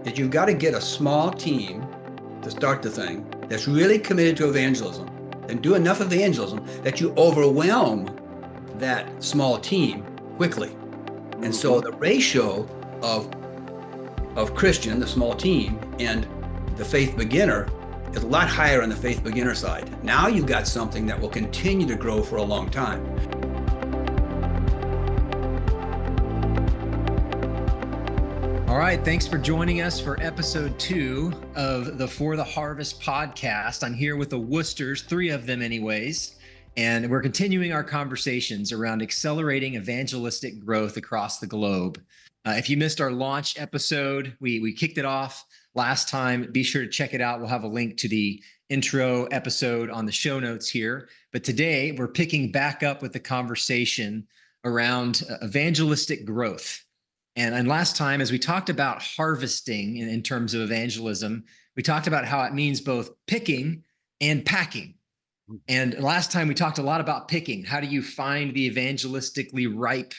that you've got to get a small team to start the thing that's really committed to evangelism and do enough evangelism that you overwhelm that small team quickly. And so the ratio of Christian, the small team, and the faith beginner is a lot higher on the faith beginner side. Now you've got something that will continue to grow for a long time. All right, thanks for joining us for episode 2 of the For the Harvest podcast. I'm here with the Worcesters, 3 of them anyways, and we're continuing our conversations around accelerating evangelistic growth across the globe. If you missed our launch episode, we kicked it off last time. Be sure to check it out. We'll have a link to the intro episode on the show notes here. But today we're picking back up with the conversation around evangelistic growth. And last time, as we talked about harvesting in terms of evangelism, we talked about how it means both picking and packing. And last time we talked a lot about picking. How do you find the evangelistically ripe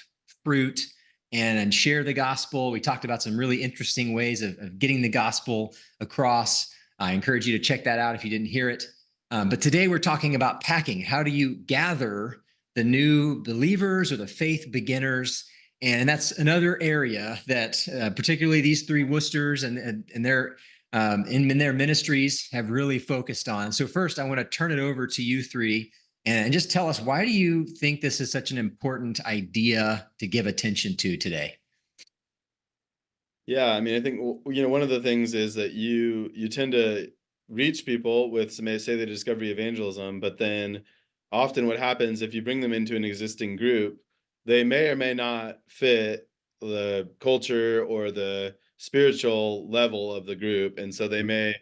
fruit and share the gospel? We talked about some really interesting ways of getting the gospel across. I encourage you to check that out if you didn't hear it. But today we're talking about packing. How do you gather the new believers or the faith beginners? And that's another area that particularly these 3 Worcesters and their in their ministries have really focused on. So first, I want to turn it over to you 3 and just tell us, why do you think this is such an important idea to give attention to today? Yeah, I mean, I think one of the things is that you tend to reach people with say the discovery evangelism, but then often what happens if you bring them into an existing group, they may or may not fit the culture or the spiritual level of the group, and so they may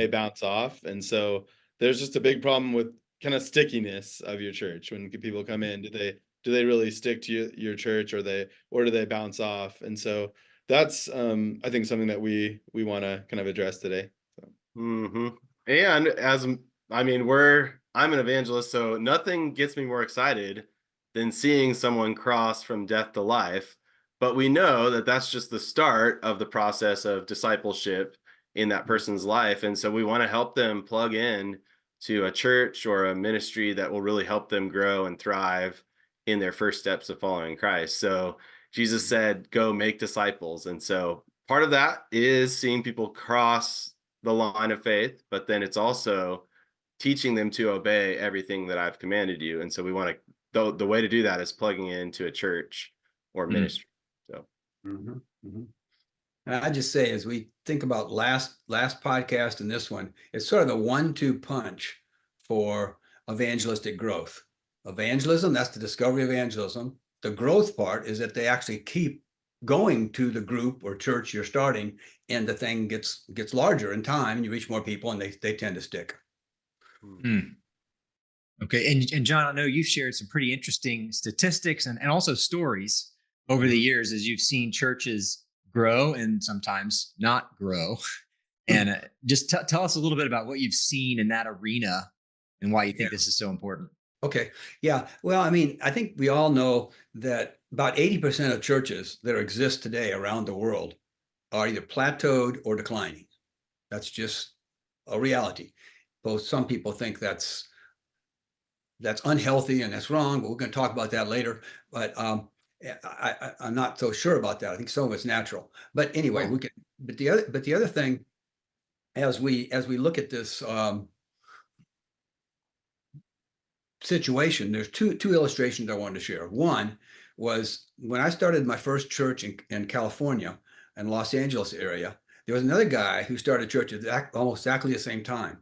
bounce off. And so there's just a big problem with kind of stickiness of your church. When people come in, do they really stick to your church, or do they bounce off? And so that's I think something that we want to kind of address today. So. And I'm an evangelist, so nothing gets me more excited than seeing someone cross from death to life. But we know that that's just the start of the process of discipleship in that person's life. And so we want to help them plug in to a church or a ministry that will really help them grow and thrive in their first steps of following Christ. So Jesus said, go make disciples. And so part of that is seeing people cross the line of faith, but then it's also teaching them to obey everything that I've commanded you. And so we want to, the way to do that is plugging into a church or ministry. So, I just say, as we think about last podcast and this one, it's sort of the 1-2 punch for evangelistic growth. Evangelism, that's the discovery of evangelism. The growth part is that they actually keep going to the group or church you're starting, and the thing gets larger in time, and you reach more people, and they tend to stick. Okay. And John, I know you've shared some pretty interesting statistics and also stories over the years as you've seen churches grow and sometimes not grow. And just tell us a little bit about what you've seen in that arena and why you think this is so important. Okay. Yeah. Well, I mean, I think we all know that about 80% of churches that exist today around the world are either plateaued or declining. That's just a reality. Both some people think that's unhealthy and that's wrong, but we're going to talk about that later. But I'm not so sure about that. I think some of it's natural. But anyway, we can. But the other thing, as we look at this situation, there's two illustrations I wanted to share. One was when I started my first church in California and Los Angeles area. There was another guy who started a church at almost exactly the same time.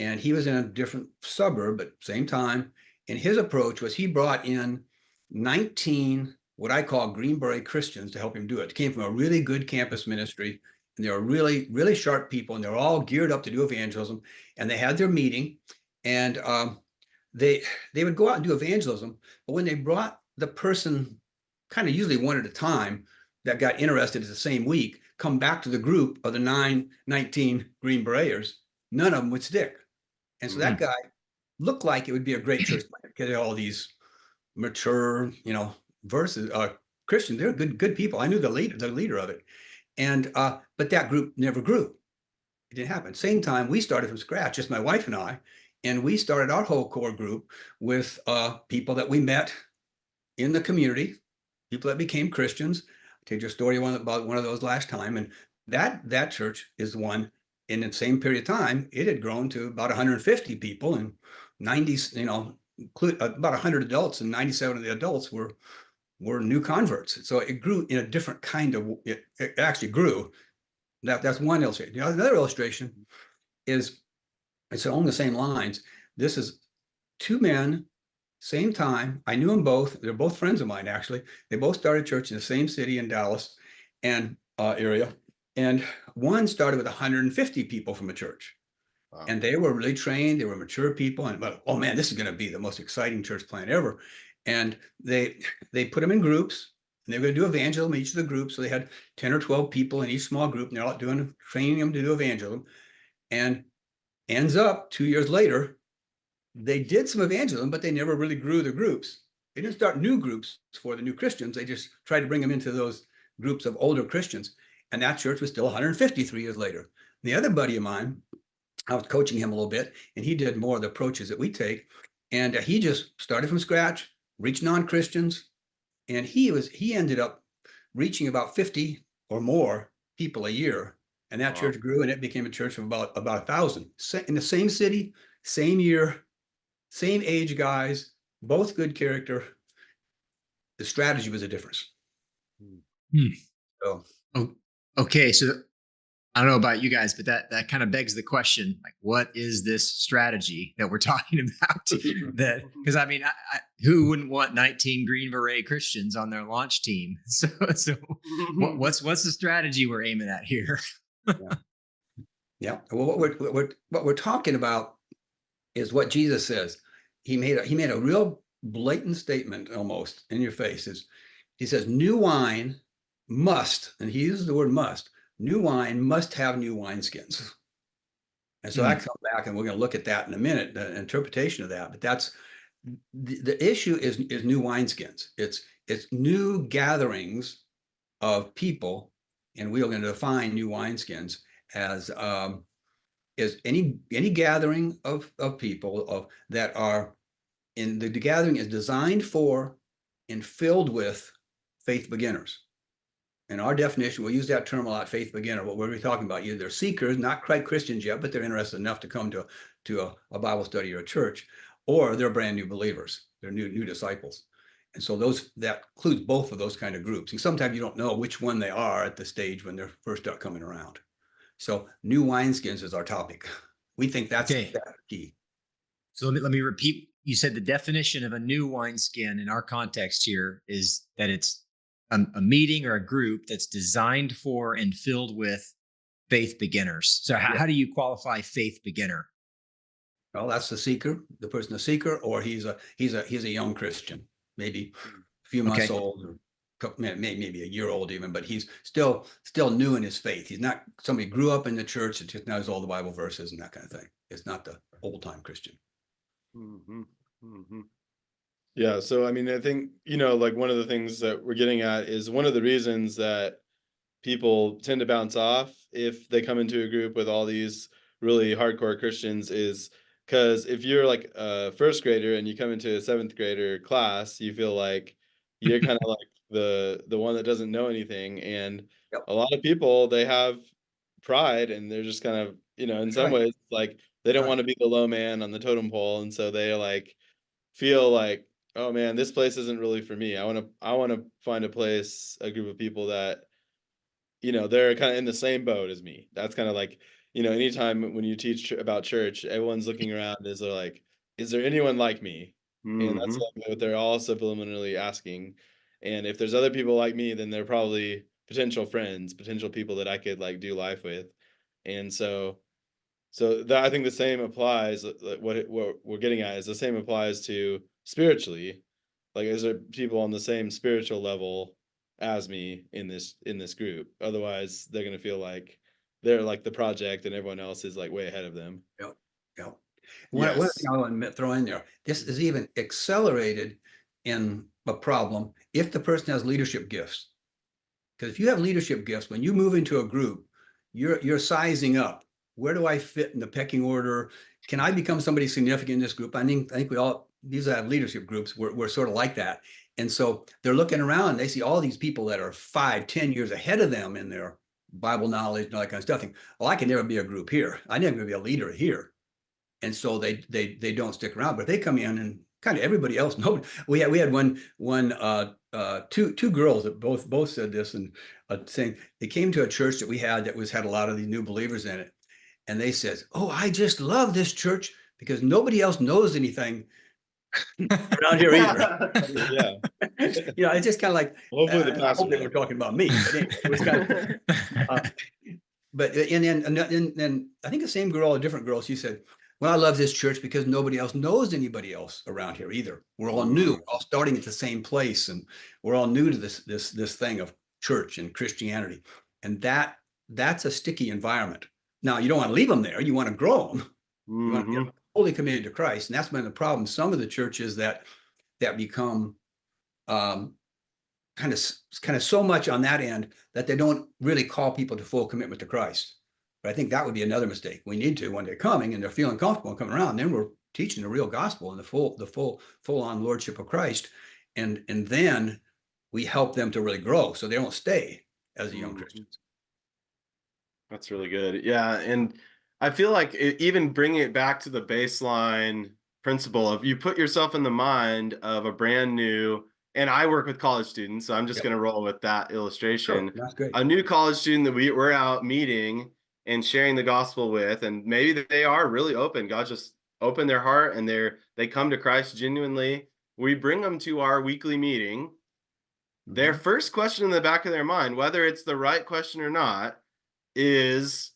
And he was in a different suburb, but same time. And his approach was he brought in 19, what I call Green Beret Christians, to help him do it. It came from a really good campus ministry, and they were really, really sharp people, and they're all geared up to do evangelism. And they had their meeting, and they would go out and do evangelism. But when they brought the person, kind of usually one at a time, that got interested the same week, come back to the group of the 19 Green Bereters, none of them would stick. And so that guy looked like it would be a great church plant, because all these mature, versus Christians. They're good people. I knew the leader of it. And but that group never grew. It didn't happen. Same time, we started from scratch, just my wife and I, and we started our whole core group with people that we met in the community, people that became Christians. I told you a story about one of those last time, and that church is one in the same period of time. It had grown to about 150 people and 90, about 100 adults, and 97 of the adults were new converts. So it grew in a different kind of. It actually grew. That's one illustration. Another illustration is it's along the same lines. This is two men, same time. I knew them both. They're both friends of mine, actually. They both started church in the same city in Dallas and area. And one started with 150 people from a church. Wow. And they were really trained. They were mature people. And oh man, this is going to be the most exciting church plant ever. And they put them in groups. And they were going to do evangelism in each of the groups. So they had 10 or 12 people in each small group. And they're all training them to do evangelism. And ends up 2 years later, they did some evangelism, but they never really grew the groups. They didn't start new groups for the new Christians. They just tried to bring them into those groups of older Christians. And that church was still 153 years later. And the other buddy of mine, I was coaching him a little bit, and he did more of the approaches that we take. And he just started from scratch, reached non-Christians, and he ended up reaching about 50 or more people a year. And that church grew, and it became a church of about 1,000 in the same city, same year, same age guys, both good character. The strategy was a difference. So, okay. So I don't know about you guys, but that kind of begs the question, like, what is this strategy that we're talking about? Because I mean, who wouldn't want 19 Green Beret Christians on their launch team? So what's the strategy we're aiming at here? Yeah. Well, what we're talking about is what Jesus says. He made a real blatant statement almost in your face. He says, new wine must, and he uses the word must, new wine must have new wineskins. And so I come back, and we're going to look at that in a minute, the interpretation of that. But that's the issue is new wineskins. It's new gatherings of people, and we are going to define new wineskins as is any gathering of people that are in the gathering is designed for and filled with faith beginners. In our definition, we'll use that term a lot, faith beginner. What we're talking about, either they're seekers, not quite Christians yet, but they're interested enough to come to a Bible study or a church, or they're brand new believers. They're new disciples. And so that includes both of those kind of groups. And sometimes you don't know which one they are at the stage when they're first start coming around. So new wineskins is our topic. We think that's key. So let me repeat. You said the definition of a new wineskin in our context here is that it's a meeting or a group that's designed for and filled with faith beginners. So how do you qualify faith beginner? Well, that's the seeker, the person, a seeker, or he's a young Christian, maybe a few months old, or maybe a year old even, but he's still new in his faith. He's not somebody who grew up in the church that just knows all the Bible verses and that kind of thing. It's not the old time Christian. Yeah. So, I mean, I think, like one of the things that we're getting at is one of the reasons that people tend to bounce off if they come into a group with all these really hardcore Christians is because if you're like a first grader and you come into a seventh grader class, you feel like you're kind of like the one that doesn't know anything. And a lot of people, they have pride, and they're just kind of, in some ways, like they don't want to be the low man on the totem pole. And so they like feel like, oh man, this place isn't really for me. I want to find a group of people that, they're kind of in the same boat as me. That's kind of like, anytime when you teach about church, everyone's looking around is they're like, is there anyone like me? And that's like what they're all subliminally asking. And if there's other people like me, then they're probably potential friends, potential people that I could like do life with. And so that I think the same applies. What we're getting at is the same applies to spiritually. Like, is there people on the same spiritual level as me in this group? Otherwise, they're gonna feel like they're like the project, and everyone else is like way ahead of them. Yeah. One thing I want to throw in there, this is even accelerated in a problem if the person has leadership gifts. Because if you have leadership gifts, when you move into a group, you're sizing up. Where do I fit in the pecking order? Can I become somebody significant in this group? I think we all, these are leadership groups. We're sort of like that. And so they're looking around and they see all these people that are 5-10 years ahead of them in their Bible knowledge and all that kind of stuff. Think, well, I can never be a group here. I never gonna be a leader here. And so they don't stick around, but they come in and kind of everybody else. No, we had two girls that both said this, and saying they came to a church that we had that had a lot of these new believers in it, and they said, "Oh, I just love this church because nobody else knows anything around here either." Yeah. It's just kind of like, Hopefully the I pastor hope they were talking about me, but anyway, it was kind of, but and then I think the same girl, a different girl, she said, "Well, I love this church because nobody else knows anybody else around here either. We're all new, we're all starting at the same place, and we're all new to this thing of church and Christianity." And that's a sticky environment. Now, you don't want to leave them there. You want to grow them. You want to get them fully committed to Christ, and that's been the problem. Some of the churches that become kind of so much on that end that they don't really call people to full commitment to Christ. But I think that would be another mistake. We need to, when they're coming and they're feeling comfortable and coming around, then we're teaching the real gospel and the full on lordship of Christ, and then we help them to really grow so they don't stay as a young Christian. That's really good. Yeah, and I feel like even bringing it back to the baseline principle of you put yourself in the mind of a brand new, and I work with college students, so I'm just going to roll with that illustration. Sure, that's great. A new college student that we're out meeting and sharing the gospel with, and maybe they are really open. God just opened their heart and they come to Christ genuinely. We bring them to our weekly meeting. Their first question in the back of their mind, whether it's the right question or not, is,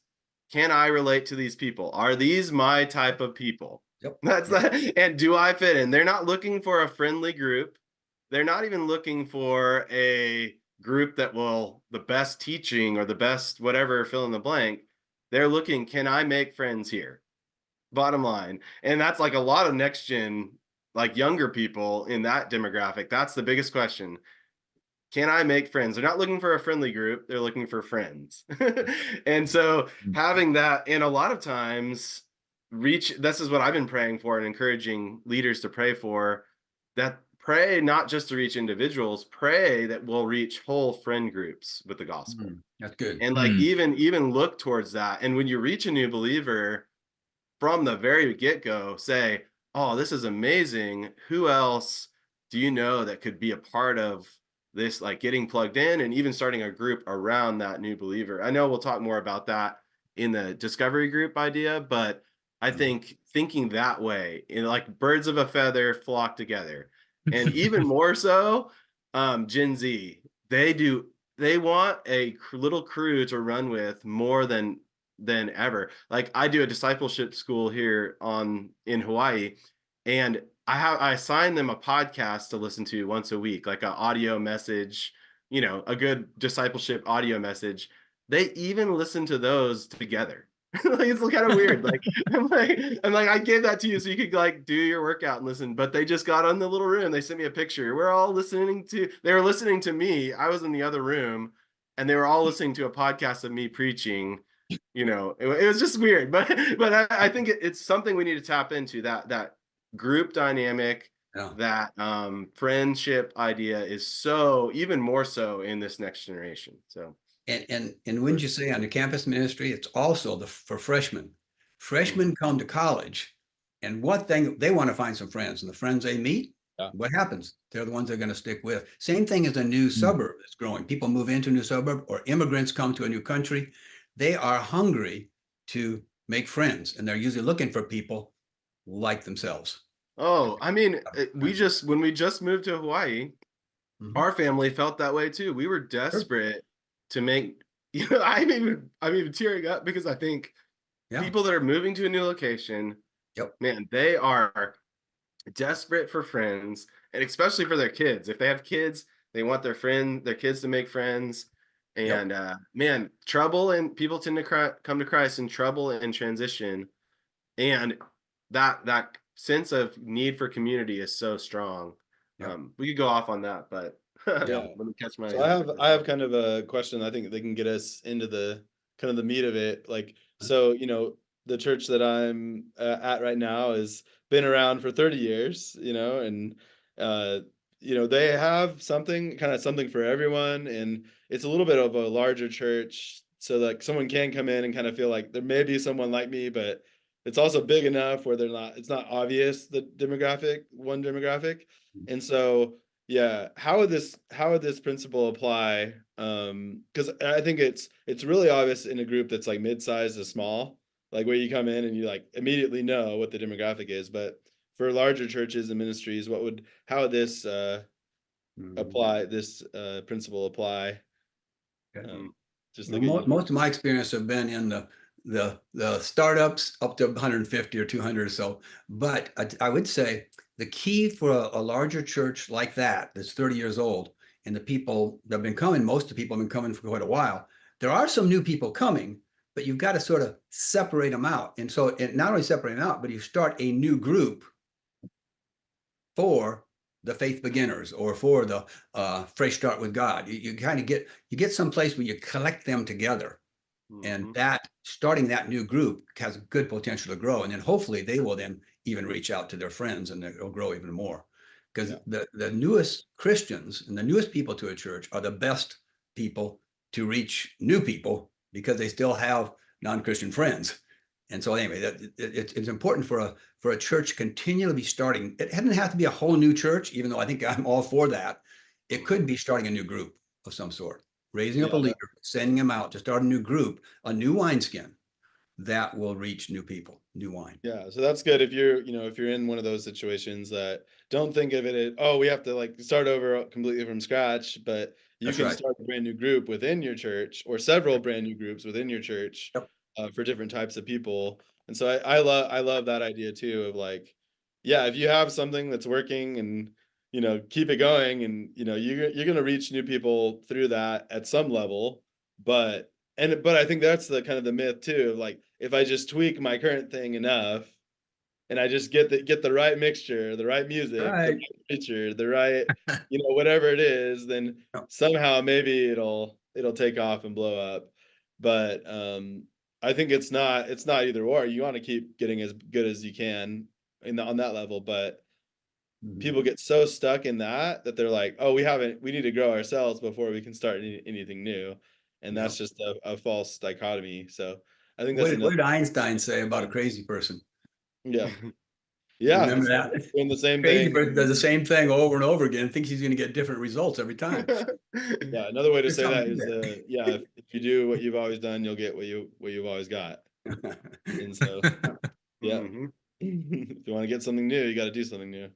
can I relate to these people? Are these my type of people? Yep. That's that. And do I fit in? They're not looking for a friendly group. They're not even looking for a group that will the best teaching or the best whatever, fill in the blank. They're looking, can I make friends here? Bottom line. And that's like a lot of next gen, like younger people in that demographic. That's the biggest question. Can I make friends? They're not looking for a friendly group. They're looking for friends. And so having that, and a lot of times this is what I've been praying for and encouraging leaders to pray for, that pray not just to reach individuals, pray that we'll reach whole friend groups with the gospel. That's good. And like even look towards that. And when you reach a new believer from the very get-go, say, oh, this is amazing. Who else do you know that could be a part of this, like getting plugged in and even starting a group around that new believer? I know we'll talk more about that in the discovery group idea, but I think thinking that way, like birds of a feather flock together. And even more so, Gen Z, they want a little crew to run with more than ever. Like I do a discipleship school here in Hawaii, and I assign them a podcast to listen to once a week, like an audio message, a good discipleship audio message. They even listen to those together. Like, it's kind of weird. Like I'm like, I gave that to you so you could like do your workout and listen, but they just got on the little room. They sent me a picture. They were listening to me. I was in the other room and they were all listening to a podcast of me preaching. It was just weird, but I think it's something we need to tap into, that group dynamic. That friendship idea is so even more so in this next generation. So and wouldn't you say on the campus ministry, it's also for freshmen. Freshmen come to college, and one thing they want to find some friends, and the friends they meet, what happens? They're the ones they're going to stick with. Same thing as a new suburb that's growing. People move into a new suburb, or immigrants come to a new country. They are hungry to make friends, and they're usually looking for people like themselves. Oh, I mean, when we just moved to Hawaii, our family felt that way too. We were desperate to make, I'm even tearing up because I think people that are moving to a new location, man, they are desperate for friends, and especially for their kids. If they have kids, they want their kids to make friends. And man, trouble, and people tend to come to Christ in trouble and transition. And that sense of need for community is so strong. We could go off on that, but Yeah. Let me catch my. So I have kind of a question. I think they can get us into the kind of the meat of it. Like, so, the church that I'm at right now has been around for 30 years, and uh, they have something for everyone, and it's a little bit of a larger church, so like someone can come in and kind of feel like there may be someone like me, but it's also big enough where it's not obvious the demographic, and so. Yeah, how would this principle apply? Because I think it's really obvious in a group that's like mid-sized to small, like where you come in and you like immediately know what the demographic is. But for larger churches and ministries, how would this principle apply? Okay. Um, just Well, like a most of my experience have been in the startups up to 150 or 200 or so. But I would say the key for a larger church like that's 30 years old, and the people that have been coming, most of the people have been coming for quite a while. There are some new people coming, but you've got to sort of separate them out. And so not only separate them out, but you start a new group for the faith beginners or for the fresh start with God. You kind of get someplace where you collect them together, and Mhm. that starting that new group has good potential to grow, and then hopefully they will then even reach out to their friends and it'll grow even more. Because Yeah. the newest Christians and the newest people to a church are the best people to reach new people because they still have non-Christian friends. And so anyway, it's important for a church continually be starting. It doesn't have to be a whole new church, even though I think I'm all for that. It could be starting a new group of some sort, raising up a Yeah. leader, sending him out to start a new group, a new wineskin that will reach new people, new wine. Yeah, so that's good if if you're in one of those situations that don't think of it as, oh, we have to like start over completely from scratch, but you That's can right. start a brand new group within your church or several brand new groups within your church Yep. for different types of people. And so I love that idea too of like, yeah, if you have something that's working and keep it going, and you're gonna reach new people through that at some level, but I think that's the kind of the myth too of like, if I just tweak my current thing enough and I just get the right mixture, the right music, the Right. right picture, the right, whatever it is, then Yep. somehow maybe it'll take off and blow up. But I think it's not either or. You want to keep getting as good as you can on that level, but Mhm. people get so stuck in that they're like, oh, we need to grow ourselves before we can start anything new. And that's Yep. just a false dichotomy. So I think What that's did, what another. did Einstein say about a crazy person? Yeah. You Yeah. remember It's that? doing the same Crazy thing. person does the same thing over and over again, thinks he's going to get different results every time. Yeah. Another way to There's say something that to is, yeah, if you do what you've always done, you'll get what you've always got. And so, that. yeah. Mhm. If you want to get something new, you got to do something new.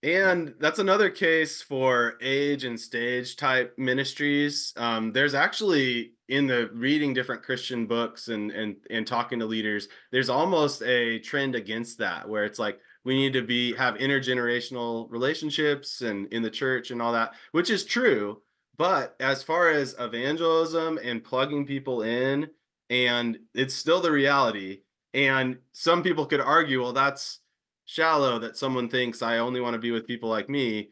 And that's another case for age and stage type ministries. There's actually in the reading different Christian books and talking to leaders, there's almost a trend against that where it's like we need to have intergenerational relationships and in the church and all that, which is true. But as far as evangelism and plugging people in, and it's still the reality. And some people could argue, well, that's shallow that someone thinks I only want to be with people like me.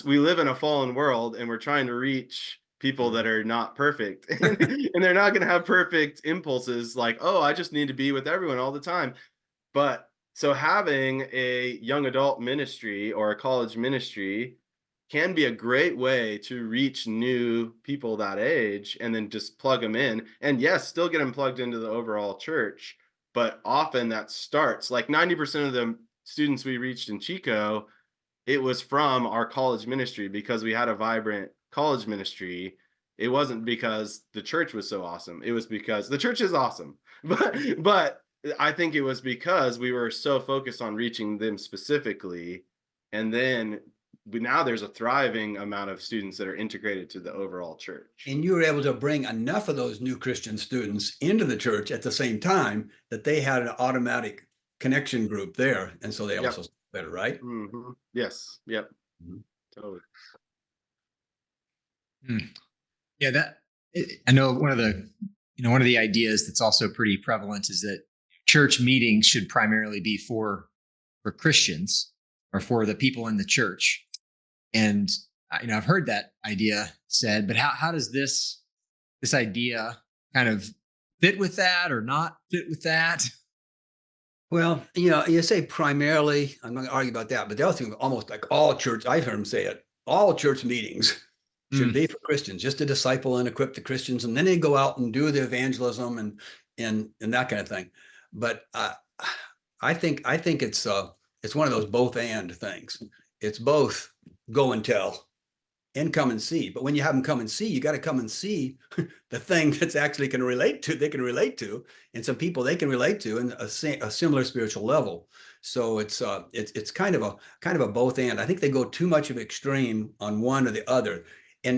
We live in a fallen world and we're trying to reach people that are not perfect and they're not going to have perfect impulses like, oh, I just need to be with everyone all the time. But so having a young adult ministry or a college ministry can be a great way to reach new people that age and then just plug them in. And yes, still get them plugged into the overall church. But often that starts like 90% of the students we reached in Chico, it was from our college ministry because we had a vibrant college ministry. It wasn't because the church was so awesome. It was because the church is awesome. But I think it was because we were so focused on reaching them specifically. And then now there's a thriving amount of students that are integrated to the overall church. And you were able to bring enough of those new Christian students into the church at the same time that they had an automatic connection group there. And so they Yep. also better, right? Yes. Yep. Mhm. Totally. Hmm. Yeah, I know one of the ideas that's also pretty prevalent is that church meetings should primarily be for Christians or for the people in the church. And I've heard that idea said, but how does this idea kind of fit with that or not fit with that? Well, you say primarily, I'm not going to argue about that, but the other thing, almost like all church, I've heard him say it, all church meetings should Mm, be for Christians, just to disciple and equip the Christians, and then they go out and do the evangelism and that kind of thing. But I think it's one of those both and things. It's both go and tell and come and see. But when you have them come and see, you got to come and see the thing that's actually can relate to, they can relate to, and some people they can relate to in a similar spiritual level. So it's kind of a both and. I think they go too much of extreme on one or the other.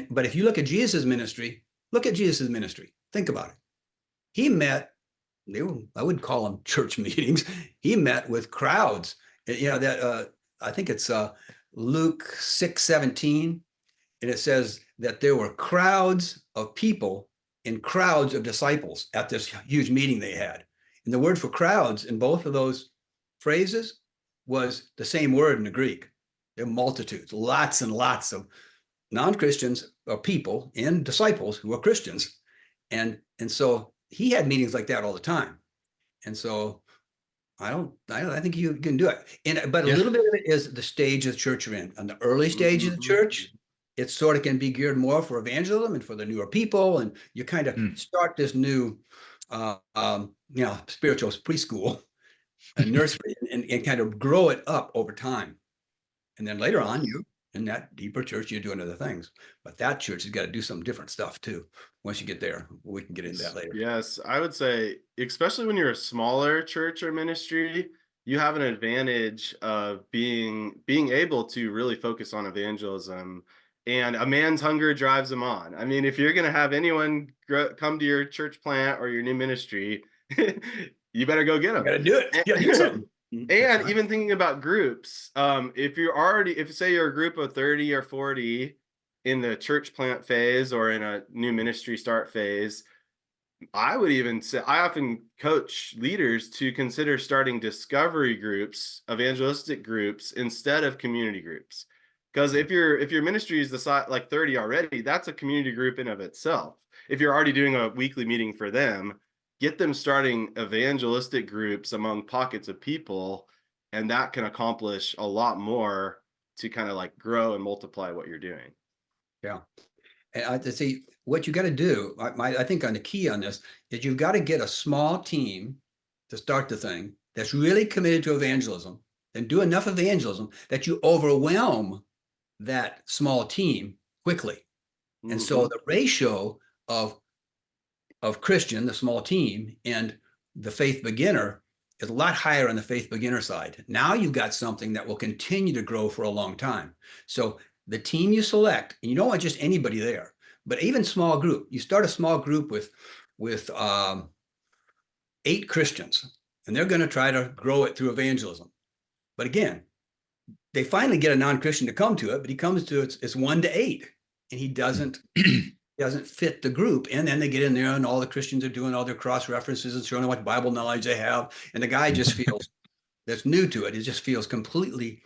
But if you look at Jesus' ministry, look at Jesus' ministry. Think about it. He met, I wouldn't call them church meetings. He met with crowds. That I think it's Luke 6:17. And it says that there were crowds of people and crowds of disciples at this huge meeting they had. And the word for crowds in both of those phrases was the same word in the Greek. There were multitudes, lots and lots of non-Christians or people and disciples who were Christians. And so he had meetings like that all the time. And so I think you can do it. But a yeah. little bit of it is the stage of the church you're in. On the early stage of the church, it sort of can be geared more for evangelism and for the newer people. And you kind of start this new, spiritual preschool and nursery and kind of grow it up over time. And then later on, you in that deeper church, you're doing other things. But that church has got to do some different stuff too. Once you get there, we can get into that later. Yes, I would say, especially when you're a smaller church or ministry, you have an advantage of being able to really focus on evangelism. And a man's hunger drives him on. I mean, if you're going to have anyone come to your church plant or your new ministry, you better go get them. You got to do it. You got to do something. And even thinking about groups, if say you're a group of 30 or 40 in the church plant phase or in a new ministry start phase, I would even say I often coach leaders to consider starting discovery groups, evangelistic groups instead of community groups. Because if your ministry is the size like 30 already, that's a community group in of itself. If you're already doing a weekly meeting for them, get them starting evangelistic groups among pockets of people, and that can accomplish a lot more to kind of like grow and multiply what you're doing. Yeah. And I see what you got to do. I think on the key on this is you've got to get a small team to start the thing that's really committed to evangelism and do enough evangelism that you overwhelm that small team quickly. And so the ratio of Christian, the small team, and the faith beginner is a lot higher on the faith beginner side. Now you've got something that will continue to grow for a long time. So the team you select, and you don't want just anybody there, but even small group. You start a small group with 8 Christians, and they're going to try to grow it through evangelism. But again, they finally get a non-Christian to come to it, but he comes to it's 1 to 8, and he doesn't fit the group. And then they get in there, and all the Christians are doing all their cross references and showing what Bible knowledge they have, and the guy just feels that's new to it. He just feels completely,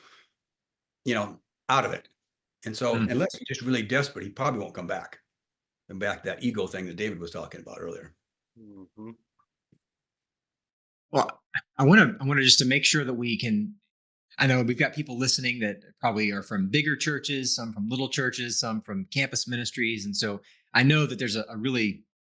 out of it. And so, unless he's just really desperate, he probably won't come back. And back that ego thing that David was talking about earlier. Well, I want to just to make sure that we can. I know we've got people listening that probably are from bigger churches, some from little churches, some from campus ministries, and so I know that there's a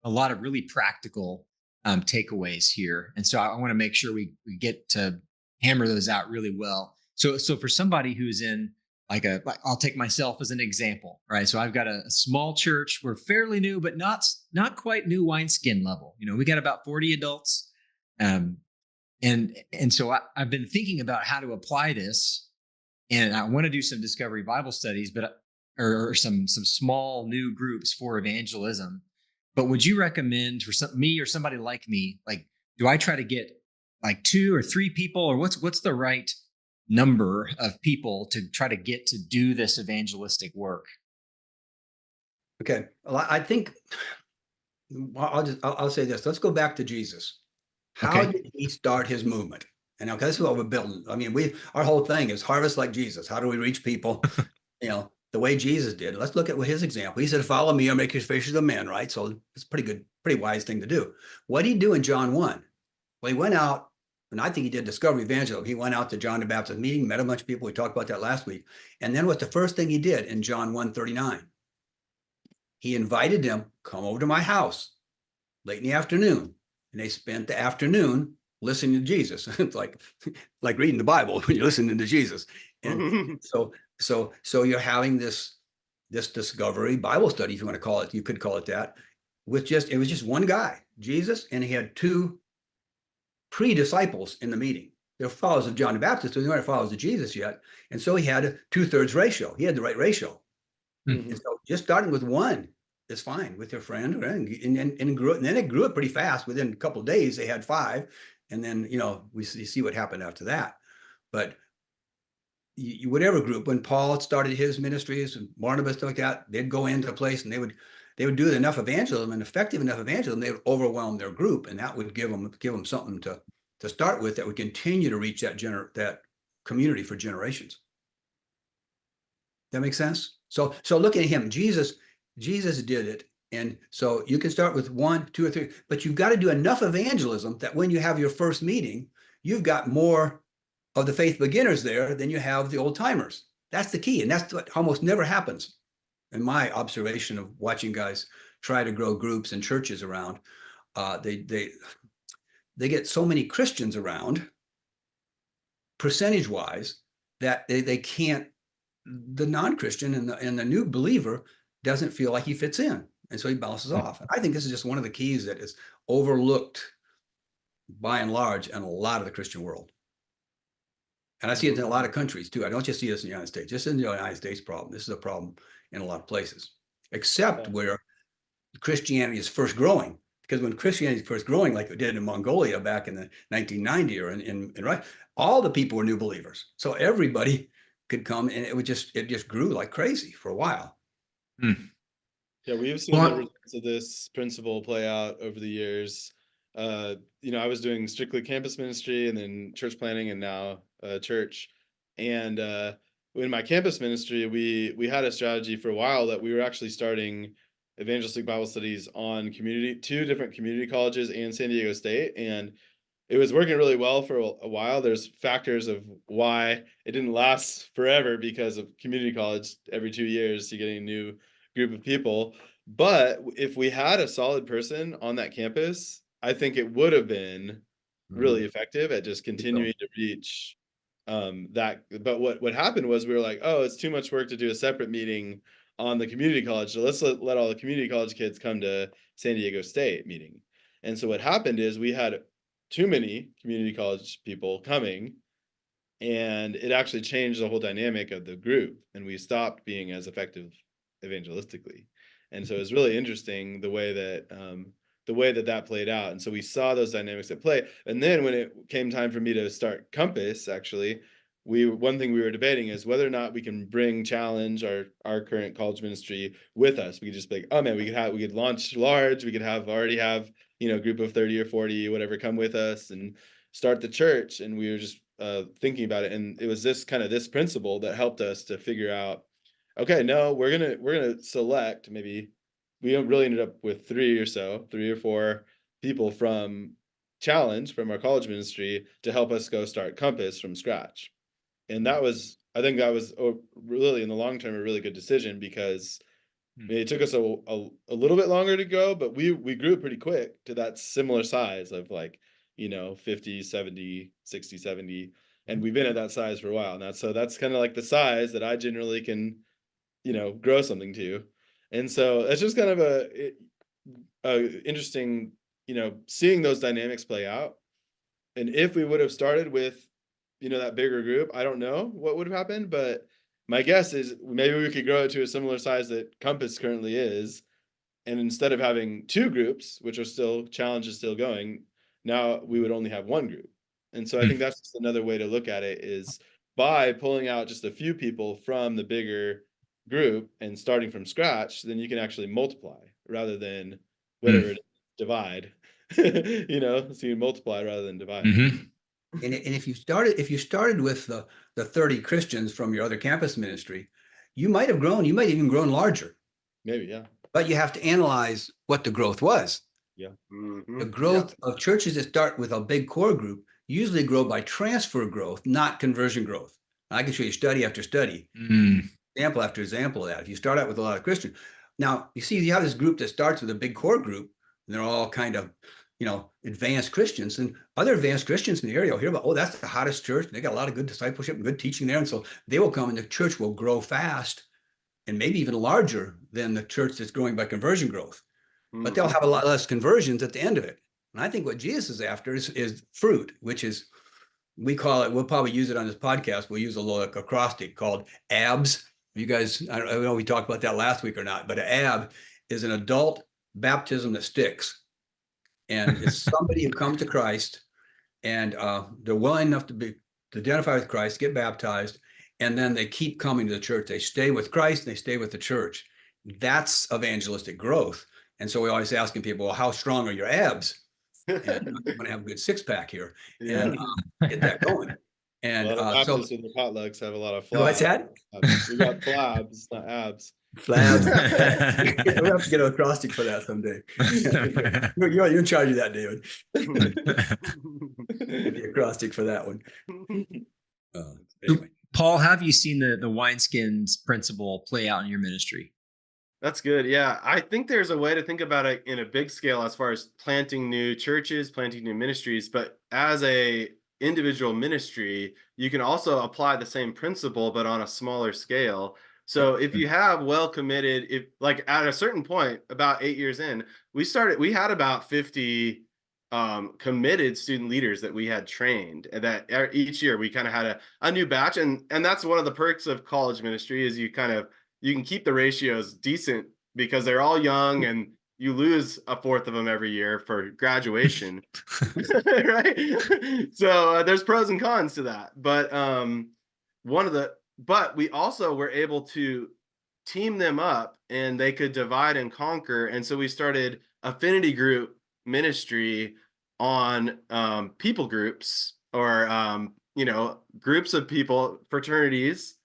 lot of really practical takeaways here, and so I want to make sure we get to hammer those out really well. So for somebody who's in I'll take myself as an example, right? So I've got a small church. We're fairly new, but not quite new wineskin level. We got about 40 adults. And so I've been thinking about how to apply this, and I want to do some discovery Bible studies, or some small new groups for evangelism. But would you recommend for me or somebody like me, do I try to get 2 or 3 people, or what's the right number of people to try to get to do this evangelistic work? Okay. Well, I think I'll say this. Let's go back to Jesus. How did he start his movement? And this is what we're building. I mean, our whole thing is harvest like Jesus. How do we reach people? the way Jesus did. Let's look at what his example. He said, follow me, I'll make you fishers of men, right? So it's pretty good, pretty wise thing to do. What did he do in John 1? Well, he went out, and I think he did discovery evangelism. He went out to John the Baptist meeting, met a bunch of people. We talked about that last week. And then what's the first thing he did in John 1:39? He invited them, come over to my house late in the afternoon. And they spent the afternoon listening to Jesus. It's like reading the Bible when you're listening to Jesus. And so you're having this discovery Bible study, if you want to call it, you could call it that, it was just one guy, Jesus, and he had two pre-disciples in the meeting. They're followers of John the Baptist, so they weren't followers of Jesus yet. And so he had a 2/3 ratio. He had the right ratio. Mm-hmm. And so just starting with one is fine with your friend, and then it grew up pretty fast. Within a couple of days, they had 5, and then you see what happened after that. But whatever group, when Paul started his ministries and Barnabas stuff like that, they'd go into a place and they would do enough evangelism and effective enough evangelism, they would overwhelm their group, and that would give them something to start with that would continue to reach that community for generations. That makes sense? So looking at him, Jesus did it. And so you can start with 1, 2, or 3, but you've got to do enough evangelism that when you have your first meeting, you've got more of the faith beginners there than you have the old timers. That's the key. And that's what almost never happens in my observation of watching guys try to grow groups and churches around. They get so many Christians around, percentage wise, that they can't, the non-Christian and the new believer doesn't feel like he fits in. And so he bounces off. And I think this is just one of the keys that is overlooked by and large in a lot of the Christian world. And I see it in a lot of countries too. I don't just see this in the United States. Just in the United States problem. This is a problem in a lot of places, except where Christianity is first growing. Because when Christianity is first growing, like it did in Mongolia back in the 1990 or in Russia, all the people were new believers. So everybody could come, and it just grew like crazy for a while. Yeah, we've seen the results of this principle play out over the years. I was doing strictly campus ministry and then church planning and now church. And in my campus ministry, we had a strategy for a while that we were actually starting evangelistic Bible studies on 2 different community colleges and San Diego State. And it was working really well for a while. There's factors of why it didn't last forever because of community college. Every 2 years, you get a new group of people. But if we had a solid person on that campus, I think it would have been really effective at just continuing to reach that. But what happened was we were like, oh, it's too much work to do a separate meeting on the community college. So let's let all the community college kids come to San Diego State meeting. And so what happened is we had too many community college people coming, and it actually changed the whole dynamic of the group, and we stopped being as effective evangelistically. And so it's really interesting the way that played out. And so we saw those dynamics at play. And then when it came time for me to start Compass, actually, one thing we were debating is whether or not we can bring Challenge, our current college ministry, with us. We could just be like, oh man, we could launch large. We could already have a group of 30 or 40, whatever, come with us and start the church. And we were just thinking about it, and it was this principle that helped us to figure out, okay, no, we're gonna select, maybe we really ended up with 3 or 4 people from Challenge, from our college ministry, to help us go start Compass from scratch. And I think that was really, in the long term, a really good decision, because it took us a little bit longer to go, but we grew pretty quick to that similar size of 50, 70, 60, 70. And we've been at that size for a while now. So that's kind of like the size that I generally can, grow something to. And so it's just kind of a interesting, seeing those dynamics play out. And if we would have started with, that bigger group, I don't know what would have happened, but my guess is maybe we could grow it to a similar size that Compass currently is. And instead of having 2 groups, which are still, Challenge is still going, now we would only have 1 group. And so I think that's just another way to look at it, is by pulling out just a few people from the bigger group and starting from scratch, then you can actually multiply rather than whatever it is, divide. So you multiply rather than divide. And if you started with the 30 Christians from your other campus ministry, you might have grown, you might have even grown larger, Maybe, yeah. but you have to analyze what the growth was. Yeah. The growth of churches that start with a big core group usually grow by transfer growth, not conversion growth. I can show you study after study, example after example of that. If you start out with a lot of Christians, now you see you have this group that starts with a big core group, and they're all kind of, advanced Christians, and other advanced Christians in the area will hear about, oh, that's the hottest church. They got a lot of good discipleship and good teaching there, and so they will come, and the church will grow fast, and maybe even larger than the church that's growing by conversion growth. But they'll have a lot less conversions at the end of it. And I think what Jesus is after is fruit, which is, we call it, we'll probably use it on this podcast. We'll use a little acrostic called ABS. You guys, I don't know if we talked about that last week or not, but an AB is an adult baptism that sticks. And it's somebody who comes to Christ and they're willing enough to identify with Christ, get baptized, and then they keep coming to the church. They stay with Christ and they stay with the church. That's evangelistic growth. And so we always asking people, well, how strong are your abs? And I'm going to have a good six-pack here and get that going. And a lot of so Baptists in the potlucks have a lot of flabs. what's that? We got flabs, not abs. Flabs. We'll have to get an acrostic for that someday. You're in charge of that, David. The acrostic for that one. Anyway. Paul, have you seen the Wineskins principle play out in your ministry? That's good. Yeah. I think there's a way to think about it in a big scale as far as planting new churches, planting new ministries, but as a individual ministry, you can also apply the same principle, but on a smaller scale. So if you have well committed, if like at a certain point, about 8 years in, we had about 50 committed student leaders that we had trained, and that each year we kind of had a new batch. And that's one of the perks of college ministry is you can keep the ratios decent because they're all young and you lose a fourth of them every year for graduation. Right. So there's pros and cons to that. But but we also were able to team them up and they could divide and conquer. And so we started affinity group ministry on people groups or groups of people, fraternities,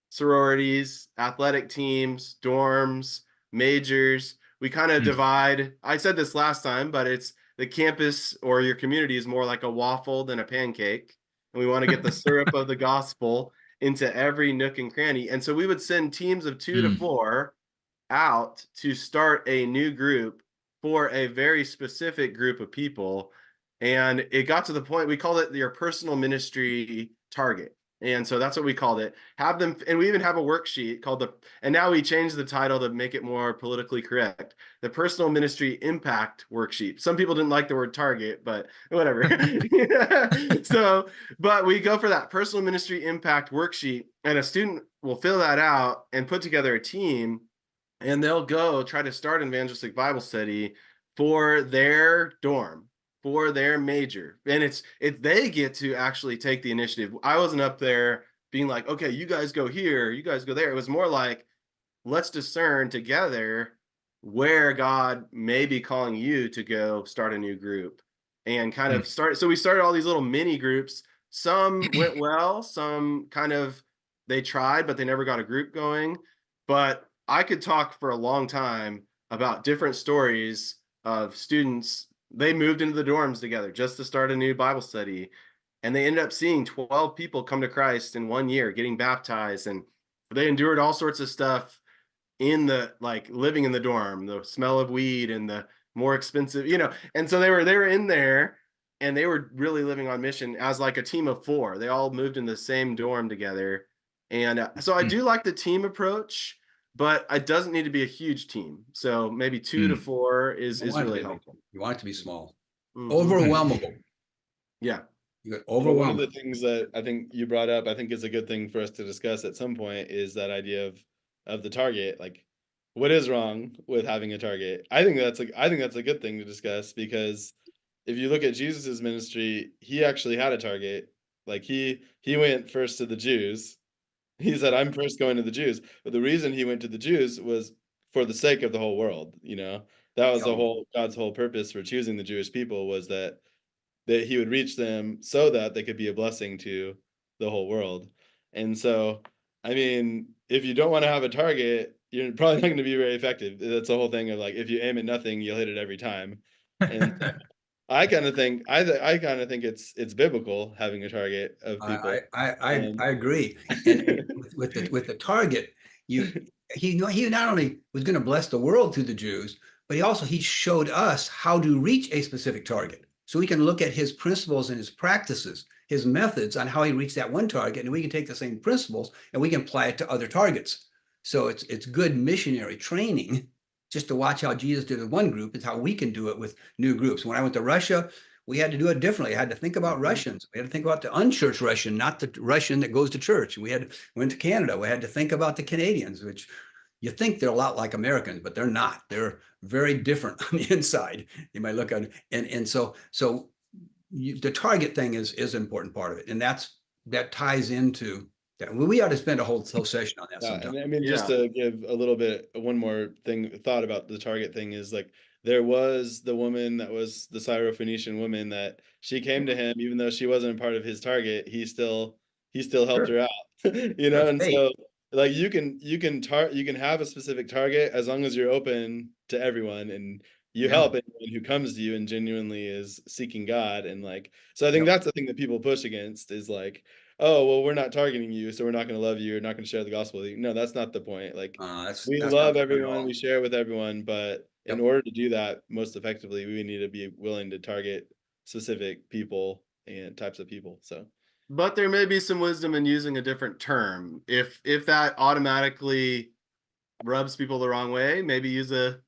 sororities, athletic teams, dorms, majors. We kind of divide. I said this last time, but it's the campus or your community is more like a waffle than a pancake. And we want to get the syrup of the gospel into every nook and cranny. And so we would send teams of 2 to 4 out to start a new group for a very specific group of people. And it got to the point, we called it your personal ministry target. And so that's what we called it. Have them, and we even have a worksheet called and now we changed the title to make it more politically correct. The Personal Ministry Impact Worksheet. Some people didn't like the word target, but whatever. But we go for that Personal Ministry Impact Worksheet, and a student will fill that out and put together a team, and they'll go try to start an evangelistic Bible study for their dorm, for their major. And it's they get to actually take the initiative. I wasn't up there being like, okay, you guys go here, you guys go there. It was more like, let's discern together where God may be calling you to go start a new group and kind of start. So we started all these little mini groups. Some went well, some kind of they tried, but they never got a group going. But I could talk for a long time about different stories of students. They moved into the dorms together just to start a new Bible study. And they ended up seeing 12 people come to Christ in 1 year, getting baptized. And they endured all sorts of stuff in the, like, living in the dorm, the smell of weed and the more expensive, And so they were in there and they were really living on mission as like a team of 4. They all moved in the same dorm together. And so I do like the team approach, but it doesn't need to be a huge team. So maybe 2 to 4 is really helpful. You want it to be small. Overwhelmable. Yeah. One of the things that I think you brought up, I think is a good thing for us to discuss at some point, is that idea of the target. Like, what is wrong with having a target? I think that's a good thing to discuss, because if you look at Jesus's ministry, he actually had a target. Like he went first to the Jews. He said, I'm first going to the Jews. But the reason he went to the Jews was for the sake of the whole world. That was God's whole purpose for choosing the Jewish people, was that he would reach them so that they could be a blessing to the whole world. And so I mean, if you don't want to have a target, you're probably not going to be very effective. That's the whole thing of like, if you aim at nothing, you'll hit it every time. And so I kind of think it's biblical having a target of people. I Um, agree. And with the target, he not only was going to bless the world through the Jews, but he showed us how to reach a specific target. So we can look at his principles and his practices, his methods on how he reached that one target, and we can take the same principles and we can apply it to other targets. So it's good missionary training just to watch how Jesus did with one group. Is how we can do it with new groups. When I went to Russia, we had to do it differently. I had to think about Russians. We had to think about the unchurched Russian, not the Russian that goes to church. Went to Canada. We had to think about the Canadians, which you think they're a lot like Americans, but they're not. They're very different on the inside. You might look at the target thing is an important part of it, and that ties into that. We ought to spend a whole session on that sometime. I mean, just Yeah. to give a little bit, one more thought about the target thing is like, there was the woman that was the Syrophoenician woman that she came to him, even though she wasn't a part of his target, he still helped Sure, her out, you know? sure. And Hey, so like you can have a specific target as long as you're open to everyone and you yeah, help anyone who comes to you and genuinely is seeking God. And like, so I think yep. that's the thing that people push against is like, oh, well, we're not targeting you, so we're not going to love you. We're not going to share the gospel with you. No, that's not the point. Like, we That's not love true at everyone, we all. share with everyone, but in Yep. order to do that most effectively, we need to be willing to target specific people and types of people. So, But there may be some wisdom in using a different term. If that automatically rubs people the wrong way, maybe use a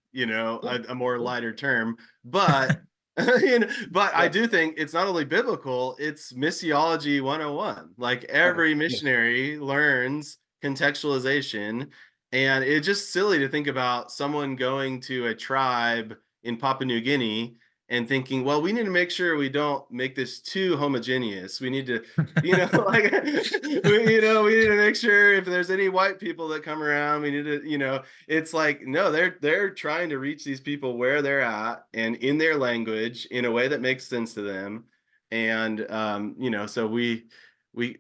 more lighter term. But but I yeah, do think it's not only biblical, it's missiology 101. Like Oh, every yes. missionary learns contextualization. And it's just silly to think about someone going to a tribe in Papua New Guinea and thinking, well, we need to make sure we don't make this too homogeneous. We need to, like we need to make sure if there's any white people that come around, we need to, it's like, no, they're trying to reach these people where they're at and in their language in a way that makes sense to them. And so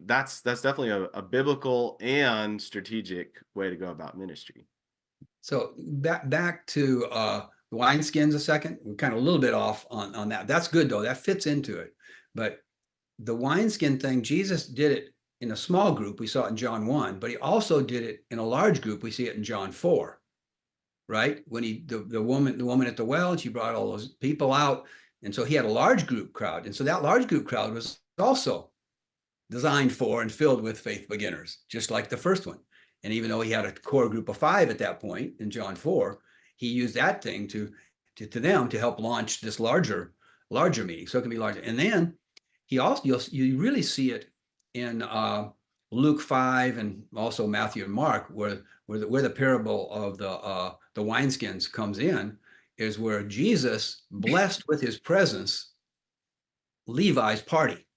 that's definitely a biblical and strategic way to go about ministry. So back to the wineskins a second. We're kind of a little bit off on that. That's good though. That fits into it. But the wineskin thing, Jesus did it in a small group. We saw it in John 1, but he also did it in a large group. We see it in John 4, right? When the woman at the well, and she brought all those people out. And so he had a large group crowd. And so that large group crowd was also designed for and filled with faith beginners, just like the first one. And even though he had a core group of 5 at that point in John 4, he used that thing to them to help launch this larger meeting. So it can be larger. And then he also you really see it in Luke 5 and also Matthew and Mark, where the parable of the wineskins comes in, is where Jesus blessed with his presence Levi's party.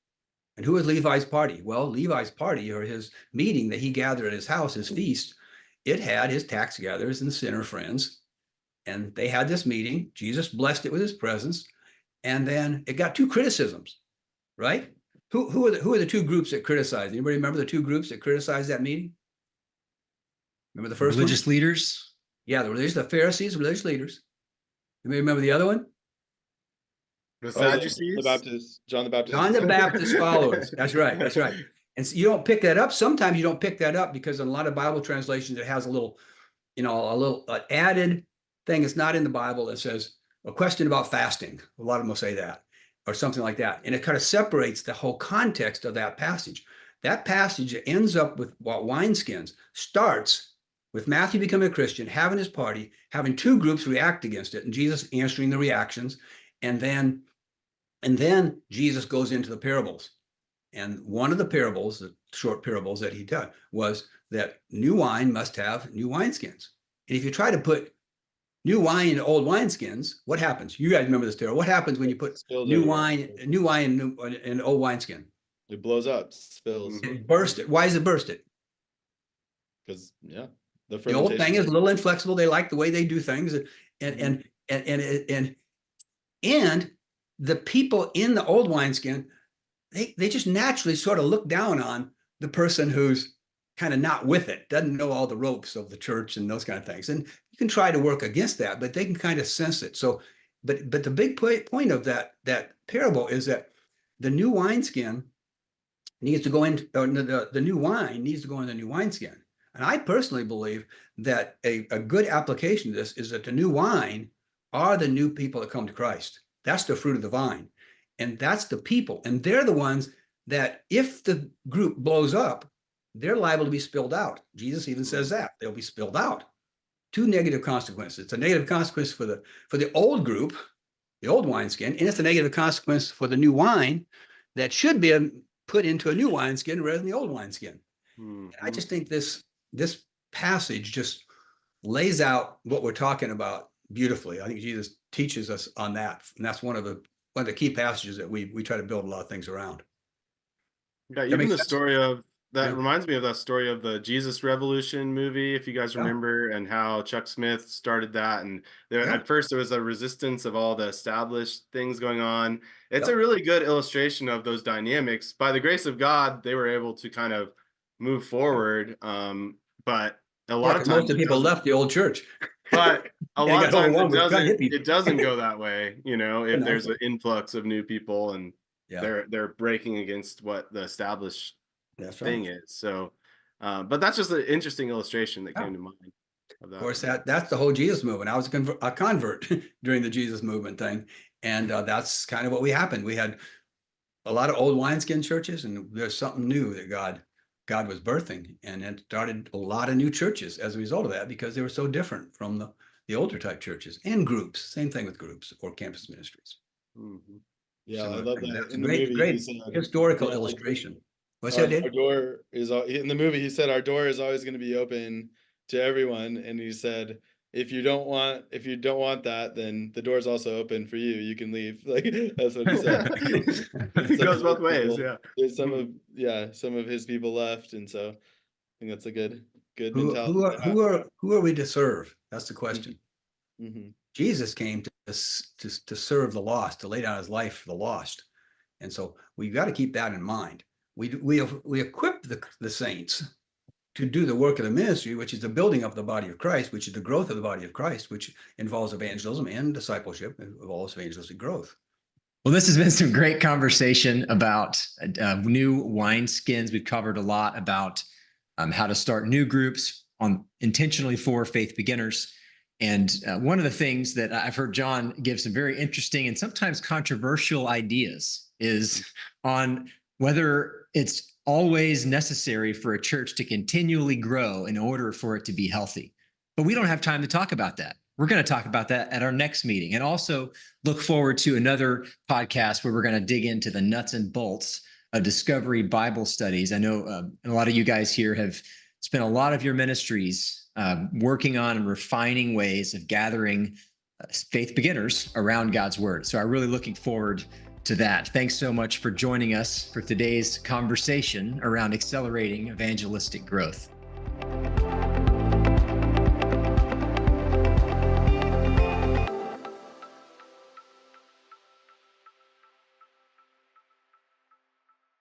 And who was Levi's party? Well, Levi's party, or his meeting that he gathered at his house, his feast, it had his tax gatherers and sinner friends. And they had this meeting. Jesus blessed it with his presence. And then it got 2 criticisms, right? Who are the 2 groups that criticized? Anybody remember the 2 groups that criticized that meeting? Remember the first one? Religious leaders. Yeah, the Pharisees, religious leaders. Anybody remember the other one? The oh, Sadducees. John the Baptist John the Baptist followers. That's right. That's right. And so you don't pick that up. Sometimes you don't pick that up because in a lot of Bible translations, it has a little added thing that's not in the Bible that says a question about fasting. A lot of them will say that or something like that. And it kind of separates the whole context of that passage. That passage ends up with what wineskins starts with Matthew becoming a Christian, having his party, having 2 groups react against it, and Jesus answering the reactions. And then Jesus goes into the parables. And one of the parables, the short parables that he did, was that new wine must have new wineskins. And if you try to put new wine in old wineskins, what happens? You guys remember this, Tara. What happens when you put spills new everywhere. wine in old wineskin? It blows up, spills, It burst it. Why does it burst it? because yeah, The old thing is a little inflexible. They like the way they do things, and Mhm. and the people in the old wineskin, they just naturally sort of look down on the person who's kind of not with it, doesn't know all the ropes of the church and those kind of things. And you can try to work against that, but they can kind of sense it. So, but the big point of that parable is that the new wineskin needs to go into the new wine needs to go in the new wineskin. And I personally believe that a good application of this is that the new wine are the new people that come to Christ. That's the fruit of the vine. And that's the people. And they're the ones that if the group blows up, they're liable to be spilled out. Jesus even says that they'll be spilled out. Two negative consequences. It's a negative consequence for the old group, the old wineskin, and it's a negative consequence for the new wine that should be put into a new wineskin rather than the old wineskin. Mm-hmm. I just think this passage just lays out what we're talking about beautifully. I think Jesus teaches us on that, and that's one of the key passages that we try to build a lot of things around. Yeah, even the story of that reminds me of that story of the Jesus Revolution movie, if you guys remember, and how Chuck Smith started that. And at first there was a resistance of all the established things going on. It's a really good illustration of those dynamics. By the grace of God, they were able to kind of move forward. But a lot of times most of the people left the old church. But a lot of times it doesn't go that way, if there's an influx of new people and they're breaking against what the established thing is. So but that's just an interesting illustration that came to mind of that. Of course, that's the whole Jesus movement. I was a convert during the Jesus movement thing, and that's kind of what happened. We had a lot of old wineskin churches, and there's something new that God was birthing, and it started a lot of new churches as a result of that, because they were so different from the older type churches and groups. Same thing with groups or campus ministries. Mm-hmm. Yeah, I love that. In the movie, great historical illustration. What's that, Dave? Our door is in the movie. He said our door is always going to be open to everyone, and he said, if you don't want that, then the door's also open for you. You can leave. Like, that's what he said. It goes both ways. Some of his people left, and so I think that's a good mentality. Who are we to serve? That's the question. Mm-hmm. Jesus came to serve the lost, to lay down his life for the lost, and so we've got to keep that in mind. We equip the saints to do the work of the ministry, which is the building up the body of Christ, which is the growth of the body of Christ, which involves evangelism and discipleship, involves evangelistic growth. Well, this has been some great conversation about new wineskins. We've covered a lot about how to start new groups intentionally for faith beginners. And one of the things that I've heard John give some very interesting and sometimes controversial ideas is on whether it's always necessary for a church to continually grow in order for it to be healthy. But we don't have time to talk about that. We're going to talk about that at our next meeting, and also look forward to another podcast where we're going to dig into the nuts and bolts of Discovery Bible studies. I know a lot of you guys here have spent a lot of your ministries working on and refining ways of gathering faith beginners around God's word. So I'm really looking forward to that. Thanks so much for joining us for today's conversation around accelerating evangelistic growth.